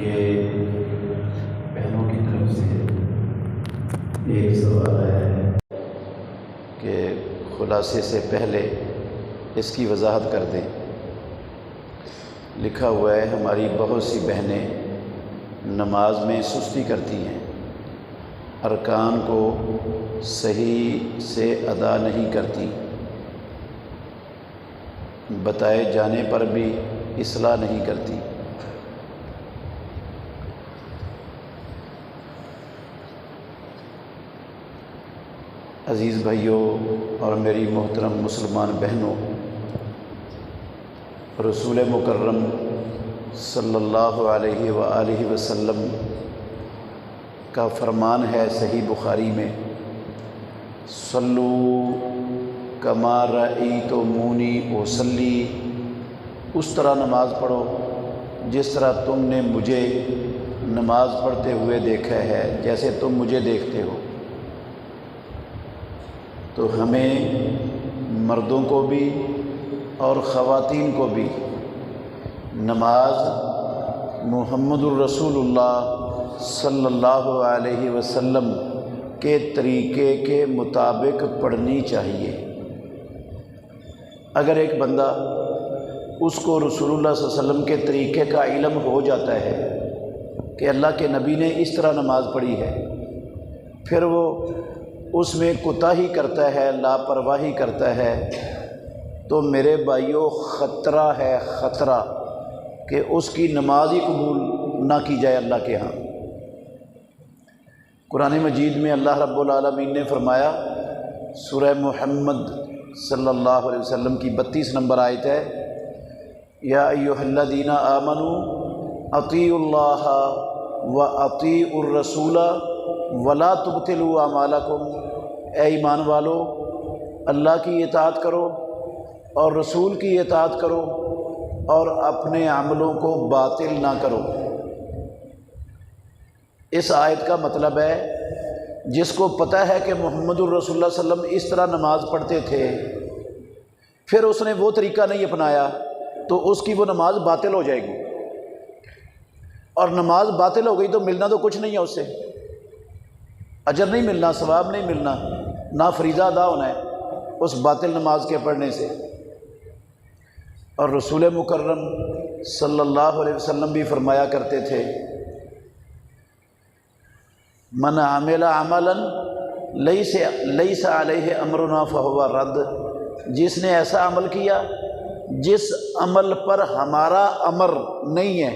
یہ بہنوں کی طرف سے ایک سوال آیا ہے کہ خلاصے سے پہلے اس کی وضاحت کر دیں۔ لکھا ہوا ہے ہماری بہت سی بہنیں نماز میں سستی کرتی ہیں، ارکان کو صحیح سے ادا نہیں کرتی، بتائے جانے پر بھی اصلاح نہیں کرتی۔ عزیز بھائیوں اور میری محترم مسلمان بہنوں، رسول مکرم صلی اللہ علیہ وآلہ وسلم کا فرمان ہے صحیح بخاری میں، صلو کما رأیتمونی اصلی، اس طرح نماز پڑھو جس طرح تم نے مجھے نماز پڑھتے ہوئے دیکھا ہے، جیسے تم مجھے دیکھتے ہو۔ تو ہمیں مردوں کو بھی اور خواتین کو بھی نماز محمد الرسول اللہ صلی اللہ علیہ وسلم کے طریقے کے مطابق پڑھنی چاہیے۔ اگر ایک بندہ اس کو رسول اللہ صلی اللہ علیہ وسلم کے طریقے کا علم ہو جاتا ہے کہ اللہ کے نبی نے اس طرح نماز پڑھی ہے، پھر وہ اس میں کوتاہی کرتا ہے، لاپرواہی کرتا ہے، تو میرے بھائیوں خطرہ ہے، خطرہ کہ اس کی نماز ہی قبول نہ کی جائے اللہ کے ہاں۔ قرآن مجید میں اللہ رب العالمین نے فرمایا، سورہ محمد صلی اللہ علیہ وسلم کی 32 نمبر آیت ہے، یا ایھا الذین آمنوا اطیعوا اللہ واطیعوا الرسول ولا تبطلوا اعمالکم، اے ایمان والو اللہ کی اطاعت کرو اور رسول کی اطاعت کرو اور اپنے عملوں کو باطل نہ کرو۔ اس آیت کا مطلب ہے جس کو پتہ ہے کہ محمد الرسول اللہ صلی اللہ علیہ وسلم اس طرح نماز پڑھتے تھے، پھر اس نے وہ طریقہ نہیں اپنایا تو اس کی وہ نماز باطل ہو جائے گی، اور نماز باطل ہو گئی تو ملنا تو کچھ نہیں ہے، اس سے اجر نہیں ملنا، ثواب نہیں ملنا، نہ فریضہ ادا ہونا ہے اس باطل نماز کے پڑھنے سے۔ اور رسول مکرم صلی اللہ علیہ وسلم بھی فرمایا کرتے تھے، من عمل عملا لیس علیہ امرنا فہو رد، جس نے ایسا عمل کیا جس عمل پر ہمارا امر نہیں ہے،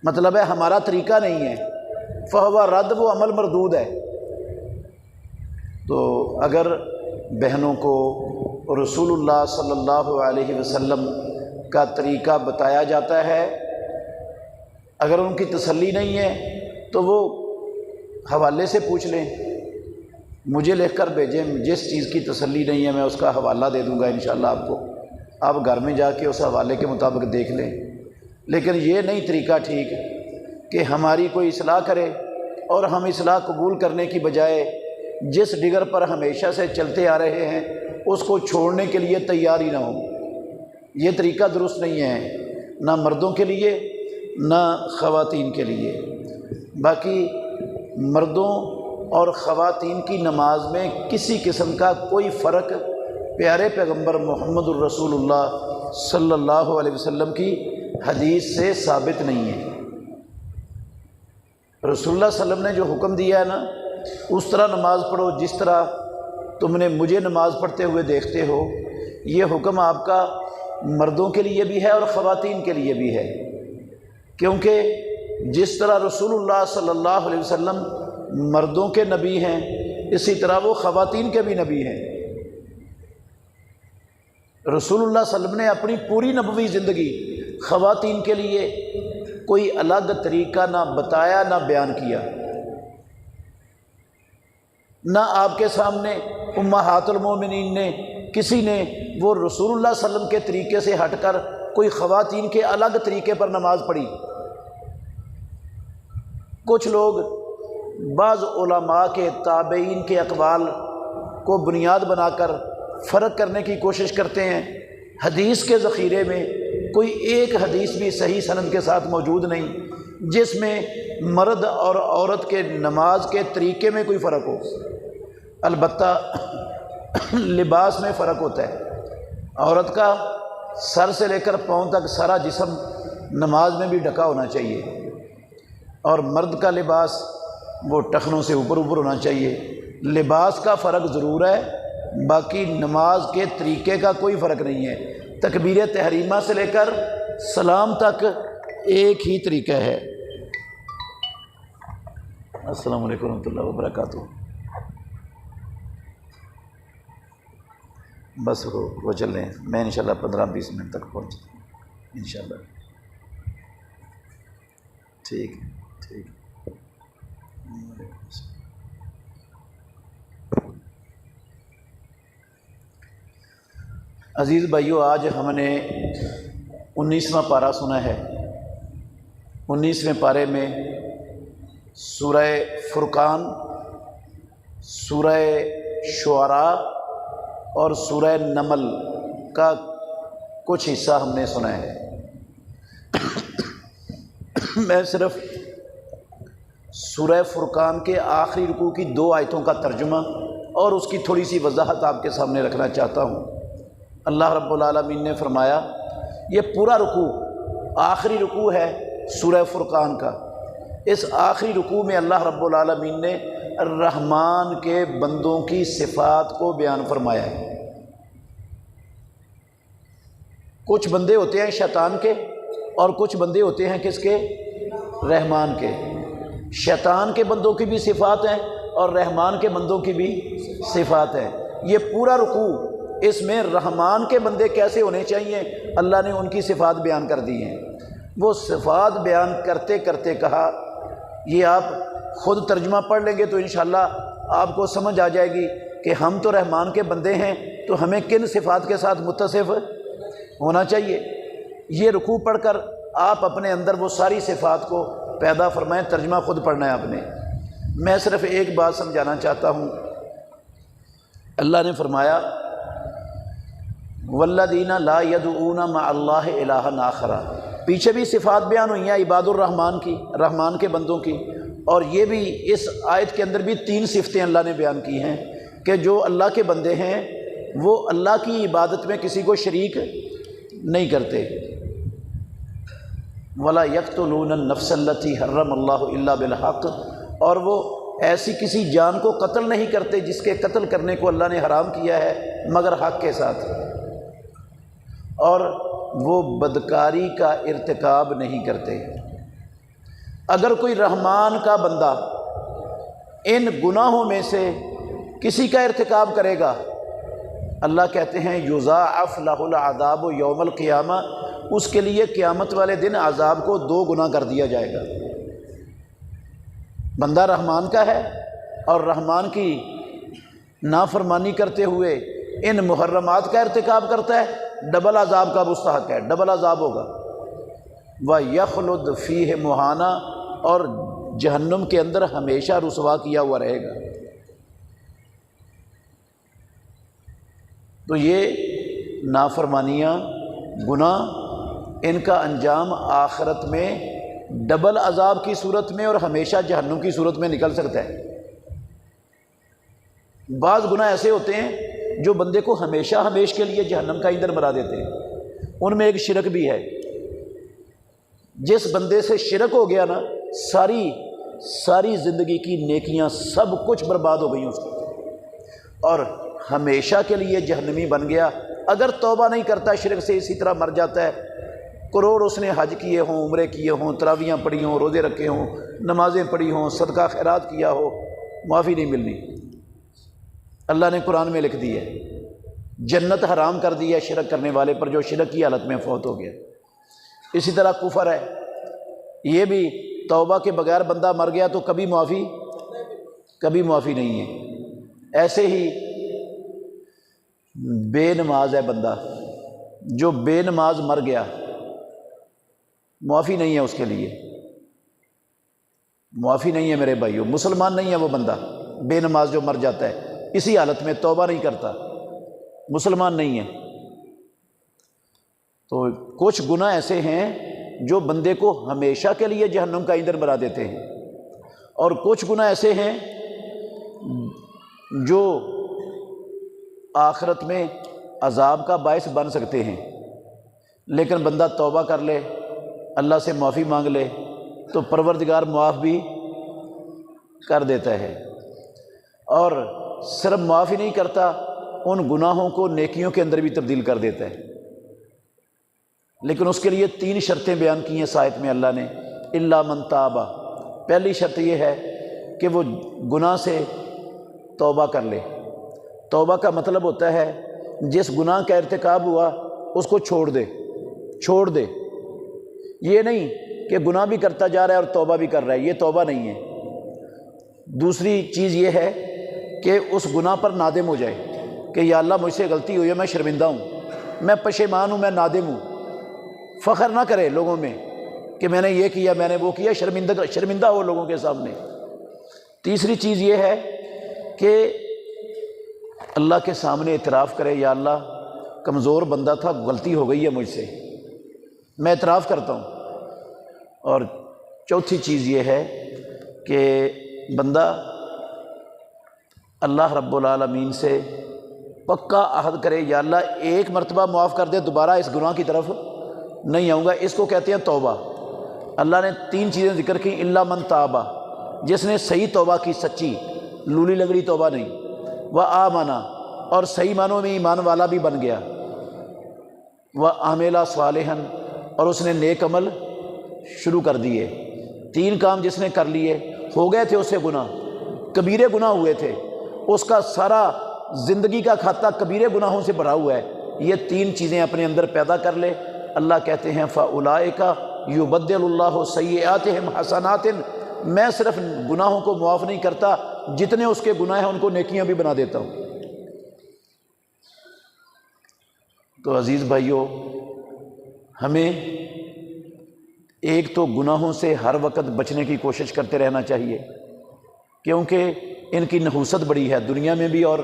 مطلب ہے ہمارا طریقہ نہیں ہے، فہو رد، وہ عمل مردود ہے۔ تو اگر بہنوں کو رسول اللہ صلی اللہ علیہ وسلم کا طریقہ بتایا جاتا ہے، اگر ان کی تسلی نہیں ہے تو وہ حوالے سے پوچھ لیں، مجھے لکھ کر بھیجیں، جس چیز کی تسلی نہیں ہے میں اس کا حوالہ دے دوں گا انشاءاللہ آپ کو، آپ گھر میں جا کے اس حوالے کے مطابق دیکھ لیں۔ لیکن یہ نہیں طریقہ ٹھیک کہ ہماری کوئی اصلاح کرے اور ہم اصلاح قبول کرنے کی بجائے جس ڈگر پر ہمیشہ سے چلتے آ رہے ہیں اس کو چھوڑنے کے لیے تیار ہی نہ ہوں۔ یہ طریقہ درست نہیں ہے، نہ مردوں کے لیے نہ خواتین کے لیے۔ باقی مردوں اور خواتین کی نماز میں کسی قسم کا کوئی فرق پیارے پیغمبر محمد الرسول اللہ صلی اللہ علیہ وسلم کی حدیث سے ثابت نہیں ہے۔ رسول اللہ صلی اللہ علیہ وسلم نے جو حکم دیا ہے نا، اس طرح نماز پڑھو جس طرح تم نے مجھے نماز پڑھتے ہوئے دیکھتے ہو، یہ حکم آپ کا مردوں کے لیے بھی ہے اور خواتین کے لیے بھی ہے، کیونکہ جس طرح رسول اللہ صلی اللہ علیہ وسلم مردوں کے نبی ہیں، اسی طرح وہ خواتین کے بھی نبی ہیں۔ رسول اللہ صلی اللہ علیہ وسلم نے اپنی پوری نبوی زندگی خواتین کے لیے کوئی الگ طریقہ نہ بتایا نہ بیان کیا، نہ آپ کے سامنے امہات المومنین نے کسی نے وہ رسول اللہ صلی اللہ علیہ وسلم کے طریقے سے ہٹ کر کوئی خواتین کے الگ طریقے پر نماز پڑھی۔ کچھ لوگ بعض علماء کے تابعین کے اقوال کو بنیاد بنا کر فرق کرنے کی کوشش کرتے ہیں، حدیث کے ذخیرے میں کوئی ایک حدیث بھی صحیح سند کے ساتھ موجود نہیں جس میں مرد اور عورت کے نماز کے طریقے میں کوئی فرق ہو۔ البتہ لباس میں فرق ہوتا ہے۔ عورت کا سر سے لے کر پاؤں تک سارا جسم نماز میں بھی ڈھکا ہونا چاہیے، اور مرد کا لباس وہ ٹخنوں سے اوپر اوپر ہونا چاہیے۔ لباس کا فرق ضرور ہے، باقی نماز کے طریقے کا کوئی فرق نہیں ہے۔ تکبیر تحریمہ سے لے کر سلام تک ایک ہی طریقہ ہے۔ السلام علیکم ورحمۃ اللہ وبرکاتہ۔ بس وہ چل رہے ہیں، میں انشاءاللہ 15-20 منٹ تک پہنچ جاؤں گا انشاءاللہ۔ ٹھیک ہے، ٹھیک ہے۔ وعلیکم السلام۔ عزیز بھائیو، آج ہم نے 19واں پارہ سنا ہے۔ 19ویں پارے میں سورہ فرقان، سورہ شعراء اور سورہ نمل کا کچھ حصہ ہم نے سنا ہے۔ میں صرف سورہ فرقان کے آخری رکوع کی 2 آیتوں کا ترجمہ اور اس کی تھوڑی سی وضاحت آپ کے سامنے رکھنا چاہتا ہوں۔ اللہ رب العالمین نے فرمایا، یہ پورا رکوع آخری رکوع ہے سورہ فرقان کا۔ اس آخری رکوع میں اللہ رب العالمین نے الرحمن کے بندوں کی صفات کو بیان فرمایا ہے۔ کچھ بندے ہوتے ہیں شیطان کے، اور کچھ بندے ہوتے ہیں کس کے؟ رحمان کے۔ شیطان کے بندوں کی بھی صفات ہیں اور رحمان کے بندوں کی بھی صفات ہیں۔ یہ پورا رکوع اس میں رحمان کے بندے کیسے ہونے چاہیے، اللہ نے ان کی صفات بیان کر دی ہیں۔ وہ صفات بیان کرتے کرتے کہا، یہ آپ خود ترجمہ پڑھ لیں گے تو انشاءاللہ آپ کو سمجھ آ جائے گی کہ ہم تو رحمان کے بندے ہیں، تو ہمیں کن صفات کے ساتھ متصف ہونا چاہیے۔ یہ رکوع پڑھ کر آپ اپنے اندر وہ ساری صفات کو پیدا فرمائیں۔ ترجمہ خود پڑھنا ہے آپ نے۔ میں صرف ایک بات سمجھانا چاہتا ہوں۔ اللہ نے فرمایا، والذین لا یدعون مع اللہ الہا آخر۔ پیچھے بھی صفات بیان ہوئی ہیں عباد الرحمن کی، رحمان کے بندوں کی، اور یہ بھی اس آیت کے اندر بھی 3 صفتیں اللہ نے بیان کی ہیں کہ جو اللہ کے بندے ہیں وہ اللہ کی عبادت میں کسی کو شریک نہیں کرتے۔ ولا یقتلون النفس التی حرم اللہ الا بالحق، اور وہ ایسی کسی جان کو قتل نہیں کرتے جس کے قتل کرنے کو اللہ نے حرام کیا ہے مگر حق کے ساتھ، اور وہ بدکاری کا ارتکاب نہیں کرتے۔ اگر کوئی رحمان کا بندہ ان گناہوں میں سے کسی کا ارتکاب کرے گا، اللہ کہتے ہیں یضاعف لہ العذاب یوم القیامہ، اس کے لیے قیامت والے دن عذاب کو 2 گنا کر دیا جائے گا۔ بندہ رحمان کا ہے اور رحمان کی نافرمانی کرتے ہوئے ان محرمات کا ارتکاب کرتا ہے، ڈبل عذاب کا مستحق ہے، ڈبل عذاب ہوگا۔ وَيَخْلُدْ فِيهِ مُهَانًا، اور جہنم کے اندر ہمیشہ رسوا کیا ہوا رہے گا۔ تو یہ نافرمانیاں، گناہ، ان کا انجام آخرت میں ڈبل عذاب کی صورت میں اور ہمیشہ جہنم کی صورت میں نکل سکتا ہے۔ بعض گناہ ایسے ہوتے ہیں جو بندے کو ہمیشہ ہمیش کے لیے جہنم کا ایندھن بنا دیتے ہیں۔ ان میں ایک شرک بھی ہے۔ جس بندے سے شرک ہو گیا نا، ساری زندگی کی نیکیاں سب کچھ برباد ہو گئیں اس کی، اور ہمیشہ کے لیے جہنمی بن گیا۔ اگر توبہ نہیں کرتا شرک سے، اسی طرح مر جاتا ہے، کروڑ اس نے حج کیے ہوں، عمرے کیے ہوں، تراویحاں پڑھی ہوں، روزے رکھے ہوں، نمازیں پڑھی ہوں، صدقہ خیرات کیا ہو، معافی نہیں ملنی۔ اللہ نے قرآن میں لکھ دی ہے، جنت حرام کر دی ہے شرک کرنے والے پر جو شرک کی حالت میں فوت ہو گیا۔ اسی طرح کفر ہے، یہ بھی توبہ کے بغیر بندہ مر گیا تو کبھی معافی نہیں ہے۔ ایسے ہی بے نماز ہے بندہ، جو بے نماز مر گیا، معافی نہیں ہے اس کے لیے، معافی نہیں ہے میرے بھائیو۔ مسلمان نہیں ہے وہ بندہ، بے نماز جو مر جاتا ہے اسی حالت میں، توبہ نہیں کرتا، مسلمان نہیں ہے۔ تو کچھ گناہ ایسے ہیں جو بندے کو ہمیشہ کے لیے جہنم کا ایندھن بنا دیتے ہیں، اور کچھ گناہ ایسے ہیں جو آخرت میں عذاب کا باعث بن سکتے ہیں، لیکن بندہ توبہ کر لے، اللہ سے معافی مانگ لے تو پروردگار معاف بھی کر دیتا ہے۔ اور صرف معاف ہی نہیں کرتا، ان گناہوں کو نیکیوں کے اندر بھی تبدیل کر دیتا ہے۔ لیکن اس کے لیے 3 شرطیں بیان کی ہیں اس آیت میں اللہ نے، الا من تاب۔ پہلی شرط یہ ہے کہ وہ گناہ سے توبہ کر لے۔ توبہ کا مطلب ہوتا ہے جس گناہ کا ارتکاب ہوا اس کو چھوڑ دے۔ یہ نہیں کہ گناہ بھی کرتا جا رہا ہے اور توبہ بھی کر رہا ہے، یہ توبہ نہیں ہے۔ دوسری چیز یہ ہے کہ اس گناہ پر نادم ہو جائے کہ یا اللہ مجھ سے غلطی ہوئی ہے، میں شرمندہ ہوں، میں پشیمان ہوں، میں نادم ہوں۔ فخر نہ کرے لوگوں میں کہ میں نے یہ کیا، میں نے وہ کیا، شرمندہ ہو لوگوں کے سامنے۔ تیسری چیز یہ ہے کہ اللہ کے سامنے اعتراف کرے، یا اللہ کمزور بندہ تھا، غلطی ہو گئی ہے مجھ سے، میں اعتراف کرتا ہوں۔ اور چوتھی چیز یہ ہے کہ بندہ اللہ رب العالمین سے پکا عہد کرے، یا اللہ ایک مرتبہ معاف کر دے، دوبارہ اس گناہ کی طرف نہیں آؤں گا۔ اس کو کہتے ہیں توبہ۔ اللہ نے 3 چیزیں ذکر کی، الا من تابہ، جس نے صحیح توبہ کی، سچی لولی لنگڑی توبہ نہیں، وآمنا، اور صحیح معنوں میں ایمان والا بھی بن گیا، وعمل صالحا، اور اس نے نیک عمل شروع کر دیے۔ 3 کام جس نے کر لیے، ہو گئے تھے اس سے گناہ، کبیرے گناہ ہوئے تھے، اس کا سارا زندگی کا کھاتا کبیرے گناہوں سے بھرا ہوا ہے، یہ 3 چیزیں اپنے اندر پیدا کر لے، اللہ کہتے ہیں فَأُولَئِكَ يُبَدِّلُ اللَّهُ سَيِّئَاتِهِمْ حَسَنَاتٍ، میں صرف گناہوں کو معاف نہیں کرتا، جتنے اس کے گناہ ہیں ان کو نیکیاں بھی بنا دیتا ہوں۔ تو عزیز بھائیو، ہمیں ایک تو گناہوں سے ہر وقت بچنے کی کوشش کرتے رہنا چاہیے، کیونکہ ان کی نحوست بڑی ہے دنیا میں بھی، اور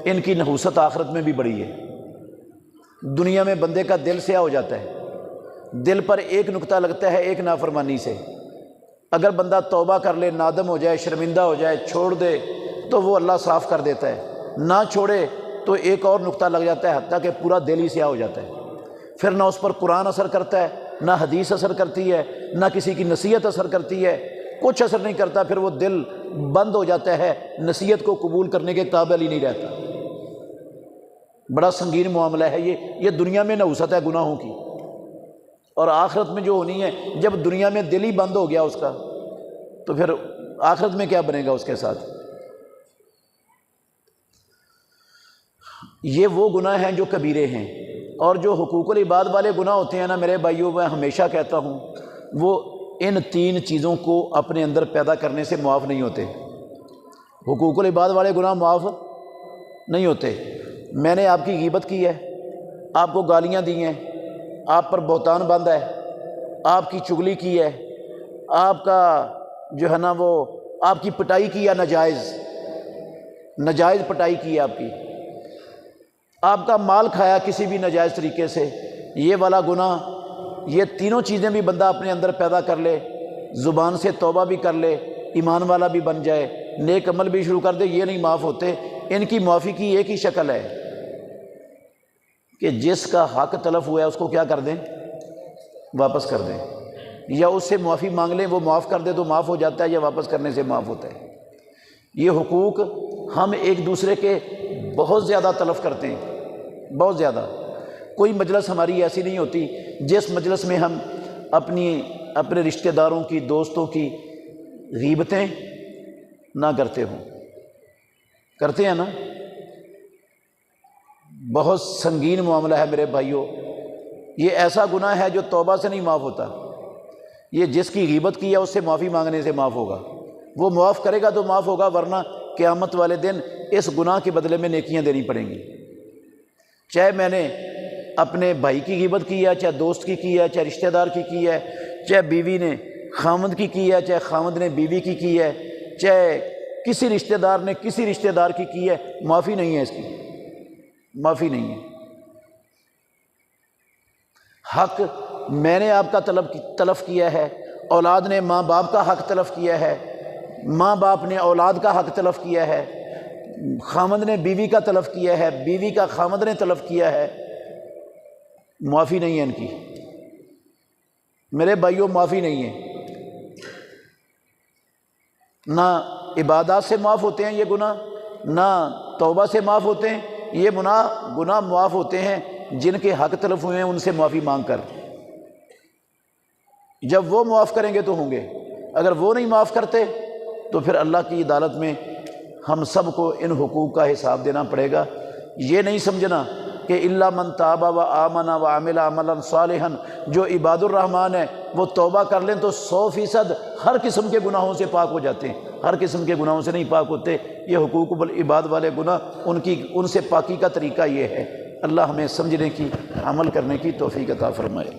ان کی نحوست آخرت میں بھی بڑی ہے۔ دنیا میں بندے کا دل سیاہ ہو جاتا ہے، دل پر ایک نقطہ لگتا ہے ایک نافرمانی سے، اگر بندہ توبہ کر لے، نادم ہو جائے، شرمندہ ہو جائے، چھوڑ دے تو وہ اللہ صاف کر دیتا ہے، نہ چھوڑے تو ایک اور نقطہ لگ جاتا ہے، حتیٰ کہ پورا دل ہی سیاہ ہو جاتا ہے۔ پھر نہ اس پر قرآن اثر کرتا ہے، نہ حدیث اثر کرتی ہے، نہ کسی کی نصیحت اثر کرتی ہے، کچھ اثر نہیں کرتا، پھر وہ دل بند ہو جاتا ہے، نصیحت کو قبول کرنے کے قابل ہی نہیں رہتا۔ بڑا سنگین معاملہ ہے یہ دنیا میں نحوست ہے گناہوں کی، اور آخرت میں جو ہونی ہے، جب دنیا میں دل ہی بند ہو گیا اس کا، تو پھر آخرت میں کیا بنے گا اس کے ساتھ؟ یہ وہ گناہ ہیں جو کبیرے ہیں، اور جو حقوق العباد والے گناہ ہوتے ہیں نا میرے بھائیوں، میں ہمیشہ کہتا ہوں وہ ان 3 چیزوں کو اپنے اندر پیدا کرنے سے معاف نہیں ہوتے۔ حقوق العباد والے گناہ معاف نہیں ہوتے۔ میں نے آپ کی غیبت کی ہے، آپ کو گالیاں دی ہیں، آپ پر بہتان باندھا ہے، آپ کی چغلی کی ہے، آپ کا جو ہے نا وہ آپ کی پٹائی کی ہے، ناجائز پٹائی کی ہے آپ کا مال کھایا کسی بھی ناجائز طریقے سے، یہ والا گناہ، یہ تینوں چیزیں بھی بندہ اپنے اندر پیدا کر لے، زبان سے توبہ بھی کر لے، ایمان والا بھی بن جائے، نیک عمل بھی شروع کر دے، یہ نہیں معاف ہوتے۔ ان کی معافی کی ایک ہی شکل ہے کہ جس کا حق تلف ہوا ہے اس کو کیا کر دیں؟ واپس کر دیں، یا اس سے معافی مانگ لیں، وہ معاف کر دے تو معاف ہو جاتا ہے، یا واپس کرنے سے معاف ہوتا ہے۔ یہ حقوق ہم ایک دوسرے کے بہت زیادہ تلف کرتے ہیں، بہت زیادہ۔ کوئی مجلس ہماری ایسی نہیں ہوتی جس مجلس میں ہم اپنے رشتہ داروں کی، دوستوں کی غیبتیں نہ کرتے ہوں، کرتے ہیں نا؟ بہت سنگین معاملہ ہے میرے بھائیوں، یہ ایسا گناہ ہے جو توبہ سے نہیں معاف ہوتا۔ یہ جس کی غیبت کی ہے اس سے معافی مانگنے سے معاف ہوگا، وہ معاف کرے گا تو معاف ہوگا، ورنہ قیامت والے دن اس گناہ کے بدلے میں نیکیاں دینی پڑیں گی۔ چاہے میں نے اپنے بھائی کی غیبت کی ہے، چاہے دوست کی ہے، چاہے رشتہ دار کی ہے، چاہے بیوی نے خامند کی ہے، چاہے خامند نے بیوی کی ہے، چاہے کسی رشتہ دار نے کسی رشتہ دار کی ہے، معافی نہیں ہے، اس کی معافی نہیں ہے۔ حق میں نے آپ کا تلف کیا ہے، اولاد نے ماں باپ کا حق تلف کیا ہے، ماں باپ نے اولاد کا حق تلف کیا ہے، خامند نے بیوی کا تلف کیا ہے، بیوی کا خامند نے تلف کیا ہے، معافی نہیں ہے ان کی۔ میرے بھائیوں، معافی نہیں ہے، نہ عبادات سے معاف ہوتے ہیں یہ گناہ، نہ توبہ سے معاف ہوتے ہیں یہ گناہ معاف ہوتے ہیں جن کے حق تلف ہوئے ہیں ان سے معافی مانگ کر۔ جب وہ معاف کریں گے تو ہوں گے، اگر وہ نہیں معاف کرتے تو پھر اللہ کی عدالت میں ہم سب کو ان حقوق کا حساب دینا پڑے گا۔ یہ نہیں سمجھنا کہ الا من تاب و آمن و عمل عملا صالحا، جو عباد الرحمن ہے وہ توبہ کر لیں تو 100% ہر قسم کے گناہوں سے پاک ہو جاتے ہیں، ہر قسم کے گناہوں سے نہیں پاک ہوتے۔ یہ حقوق العباد والے گناہ ان سے پاکی کا طریقہ یہ ہے۔ اللہ ہمیں سمجھنے کی، عمل کرنے کی توفیق عطا فرمائے۔